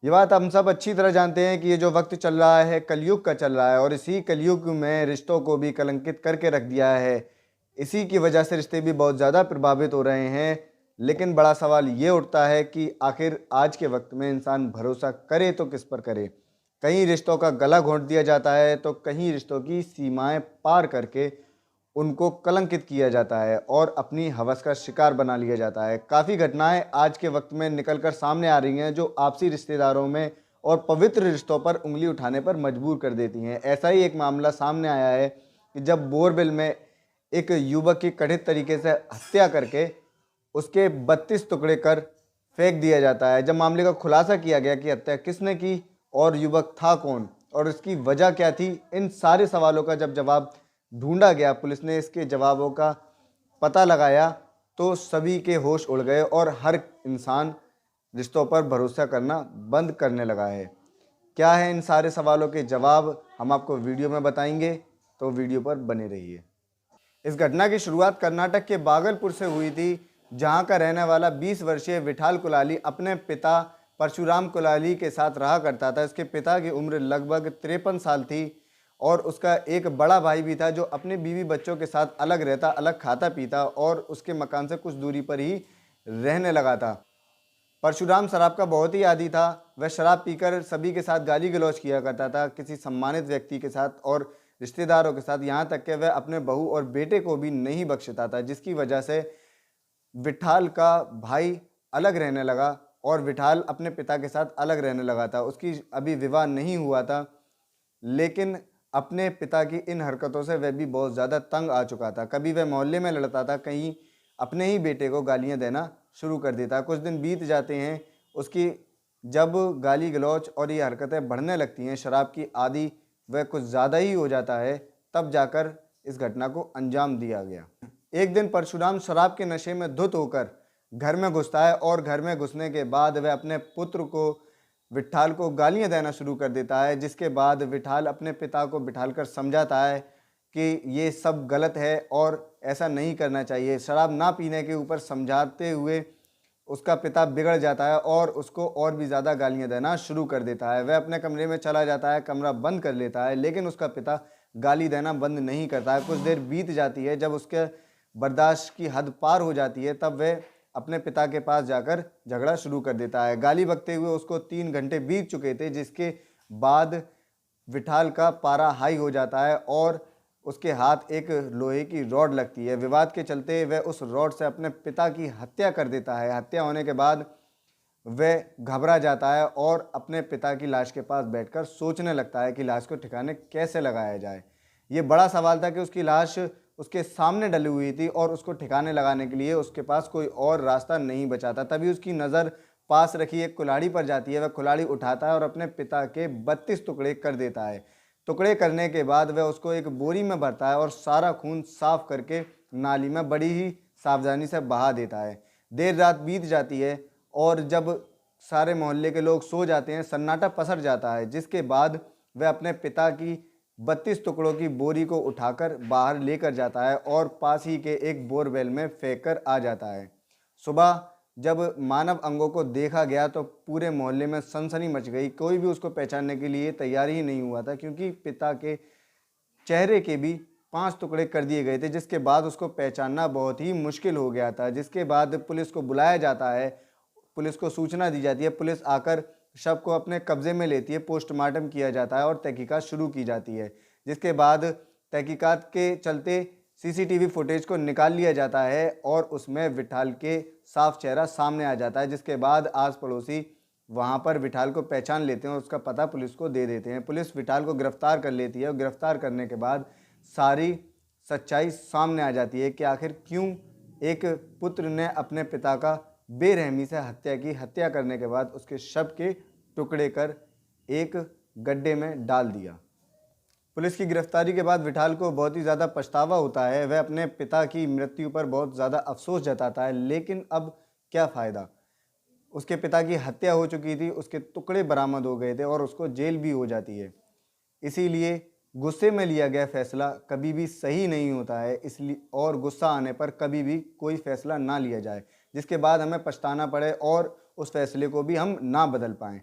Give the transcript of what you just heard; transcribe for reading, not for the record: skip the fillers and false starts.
ये बात हम सब अच्छी तरह जानते हैं कि ये जो वक्त चल रहा है कलयुग का चल रहा है और इसी कलयुग में रिश्तों को भी कलंकित करके रख दिया है। इसी की वजह से रिश्ते भी बहुत ज़्यादा प्रभावित हो रहे हैं। लेकिन बड़ा सवाल ये उठता है कि आखिर आज के वक्त में इंसान भरोसा करे तो किस पर करे। कहीं रिश्तों का गला घोंट दिया जाता है तो कहीं रिश्तों की सीमाएं पार करके उनको कलंकित किया जाता है और अपनी हवस का शिकार बना लिया जाता है। काफ़ी घटनाएं आज के वक्त में निकल कर सामने आ रही हैं जो आपसी रिश्तेदारों में और पवित्र रिश्तों पर उंगली उठाने पर मजबूर कर देती हैं। ऐसा ही एक मामला सामने आया है कि जब बोरबिल में एक युवक की कथित तरीके से हत्या करके उसके 32 टुकड़े कर फेंक दिया जाता है। जब मामले का खुलासा किया गया कि हत्या किसने की और युवक था कौन और इसकी वजह क्या थी, इन सारे सवालों का जब जवाब ढूंढा गया, पुलिस ने इसके जवाबों का पता लगाया, तो सभी के होश उड़ गए और हर इंसान रिश्तों पर भरोसा करना बंद करने लगा है। क्या है इन सारे सवालों के जवाब, हम आपको वीडियो में बताएंगे, तो वीडियो पर बने रहिए। इस घटना की शुरुआत कर्नाटक के भागलपुर से हुई थी, जहां का रहने वाला 20 वर्षीय विठाल कुलाली अपने पिता परशुराम कुलाली के साथ रहा करता था। इसके पिता की उम्र लगभग 53 साल थी और उसका एक बड़ा भाई भी था जो अपने बीवी बच्चों के साथ अलग रहता, अलग खाता पीता और उसके मकान से कुछ दूरी पर ही रहने लगा था। परशुराम शराब का बहुत ही आदी था। वह शराब पीकर सभी के साथ गाली गलौज किया करता था, किसी सम्मानित व्यक्ति के साथ और रिश्तेदारों के साथ, यहाँ तक कि वह अपने बहू और बेटे को भी नहीं बख्शता था, जिसकी वजह से विठाल का भाई अलग रहने लगा और विठाल अपने पिता के साथ अलग रहने लगा था। उसकी अभी विवाह नहीं हुआ था, लेकिन अपने पिता की इन हरकतों से वह भी बहुत ज़्यादा तंग आ चुका था। कभी वह मोहल्ले में लड़ता था, कहीं अपने ही बेटे को गालियां देना शुरू कर देता। कुछ दिन बीत जाते हैं, उसकी जब गाली गलौज और ये हरकतें बढ़ने लगती हैं, शराब की आदि वह कुछ ज़्यादा ही हो जाता है, तब जाकर इस घटना को अंजाम दिया गया। एक दिन परशुराम शराब के नशे में धुत होकर घर में घुसता है और घर में घुसने के बाद वह अपने पुत्र को विठाल को गालियां देना शुरू कर देता है, जिसके बाद विठाल अपने पिता को बिठालकर समझाता है कि ये सब गलत है और ऐसा नहीं करना चाहिए। शराब ना पीने के ऊपर समझाते हुए उसका पिता बिगड़ जाता है और उसको और भी ज़्यादा गालियां देना शुरू कर देता है। वह अपने कमरे में चला जाता है, कमरा बंद कर लेता है, लेकिन उसका पिता गाली देना बंद नहीं करता है। कुछ देर बीत जाती है, जब उसके बर्दाश्त की हद पार हो जाती है, तब वह अपने पिता के पास जाकर झगड़ा शुरू कर देता है। गाली बकते हुए उसको 3 घंटे बीत चुके थे, जिसके बाद विठाल का पारा हाई हो जाता है और उसके हाथ एक लोहे की रॉड लगती है। विवाद के चलते वह उस रॉड से अपने पिता की हत्या कर देता है। हत्या होने के बाद वह घबरा जाता है और अपने पिता की लाश के पास बैठकर सोचने लगता है कि लाश को ठिकाने कैसे लगाया जाए। ये बड़ा सवाल था कि उसकी लाश उसके सामने डली हुई थी और उसको ठिकाने लगाने के लिए उसके पास कोई और रास्ता नहीं बचा था। तभी उसकी नज़र पास रखी एक कुल्हाड़ी पर जाती है। वह कुल्हाड़ी उठाता है और अपने पिता के 32 टुकड़े कर देता है। टुकड़े करने के बाद वह उसको एक बोरी में भरता है और सारा खून साफ करके नाली में बड़ी ही सावधानी से बहा देता है। देर रात बीत जाती है और जब सारे मोहल्ले के लोग सो जाते हैं, सन्नाटा पसर जाता है, जिसके बाद वह अपने पिता की 32 टुकड़ों की बोरी को उठाकर बाहर लेकर जाता है और पास ही के एक बोरवेल में फेंक कर आ जाता है। सुबह जब मानव अंगों को देखा गया तो पूरे मोहल्ले में सनसनी मच गई। कोई भी उसको पहचानने के लिए तैयार ही नहीं हुआ था, क्योंकि पिता के चेहरे के भी 5 टुकड़े कर दिए गए थे, जिसके बाद उसको पहचानना बहुत ही मुश्किल हो गया था। जिसके बाद पुलिस को बुलाया जाता है, पुलिस को सूचना दी जाती है, पुलिस आकर शव को अपने कब्जे में लेती है, पोस्टमार्टम किया जाता है और तहकीकात शुरू की जाती है। जिसके बाद तहकीकात के चलते सीसीटीवी फुटेज को निकाल लिया जाता है और उसमें विठाल के साफ चेहरा सामने आ जाता है। जिसके बाद आस पड़ोसी वहां पर विठाल को पहचान लेते हैं और उसका पता पुलिस को दे देते हैं। पुलिस विठाल को गिरफ्तार कर लेती है और गिरफ्तार करने के बाद सारी सच्चाई सामने आ जाती है कि आखिर क्यों एक पुत्र ने अपने पिता का बेरहमी से हत्या की। हत्या करने के बाद उसके शव के टुकड़े कर एक गड्ढे में डाल दिया। पुलिस की गिरफ्तारी के बाद विठाल को बहुत ही ज़्यादा पछतावा होता है। वह अपने पिता की मृत्यु पर बहुत ज़्यादा अफसोस जताता है, लेकिन अब क्या फ़ायदा। उसके पिता की हत्या हो चुकी थी, उसके टुकड़े बरामद हो गए थे और उसको जेल भी हो जाती है। इसीलिए गुस्से में लिया गया फैसला कभी भी सही नहीं होता है, इसलिए और गुस्सा आने पर कभी भी कोई फैसला ना लिया जाए जिसके बाद हमें पछताना पड़े और उस फैसले को भी हम ना बदल पाएँ।